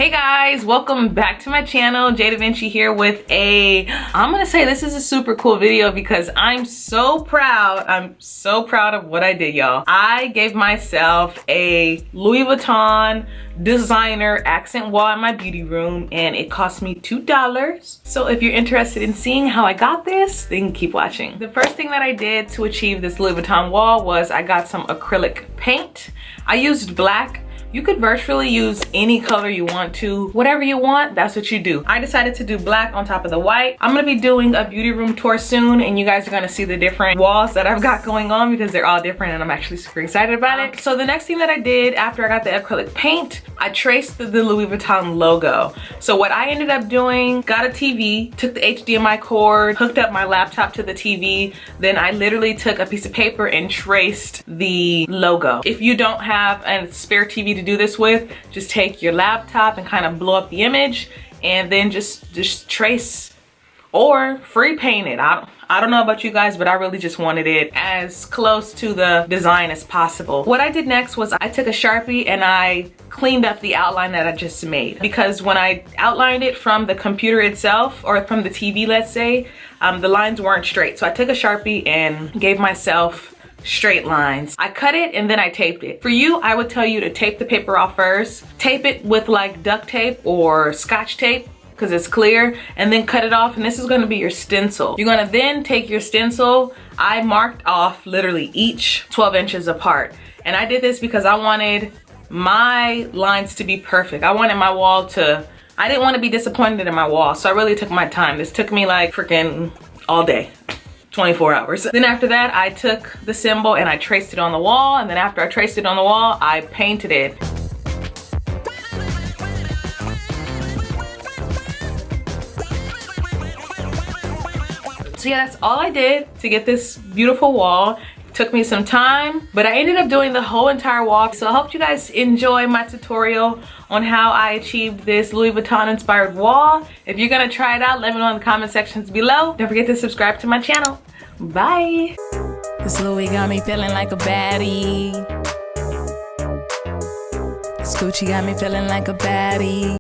Hey guys, welcome back to my channel. Jay Da Vinci here with I'm gonna say this is a super cool video because I'm so proud. I'm so proud of what I did, y'all. I gave myself a Louis Vuitton designer accent wall in my beauty room and it cost me $2. So if you're interested in seeing how I got this, then keep watching. The first thing that I did to achieve this Louis Vuitton wall was I got some acrylic paint. I used black. You could virtually use any color you want to. Whatever you want, that's what you do. I decided to do black on top of the white. I'm gonna be doing a beauty room tour soon and you guys are gonna see the different walls that I've got going on because they're all different and I'm actually super excited about it. So the next thing that I did after I got the acrylic paint, I traced the Louis Vuitton logo. So what I ended up doing, got a TV, took the HDMI cord, hooked up my laptop to the TV, then I literally took a piece of paper and traced the logo. If you don't have a spare TV to do this with, just take your laptop and kind of blow up the image and then just trace or free paint it. I don't know about you guys, but I really just wanted it as close to the design as possible. What I did next was I took a Sharpie and I cleaned up the outline that I just made, because when I outlined it from the computer itself or from the TV, let's say, the lines weren't straight. So I took a Sharpie and gave myself straight lines. I cut it and then I taped it. For you, I would tell you to tape the paper off first. Tape it with like duct tape or scotch tape because it's clear, and then cut it off, and this is gonna be your stencil. You're gonna then take your stencil. I marked off literally each 12 inches apart. And I did this because I wanted my lines to be perfect. I wanted my wall to, I didn't want to be disappointed in my wall. So I really took my time. This took me like freaking all day. 24 hours. Then after that, I took the symbol and I traced it on the wall. And then after I traced it on the wall, I painted it. So yeah, that's all I did to get this beautiful wall. It took me some time, but I ended up doing the whole entire wall. So I hope you guys enjoy my tutorial on how I achieved this Louis Vuitton inspired wall. If you're gonna try it out, let me know in the comment sections below. Don't forget to subscribe to my channel. Bye. This Louis got me feeling like a baddie. This Gucci got me feeling like a baddie.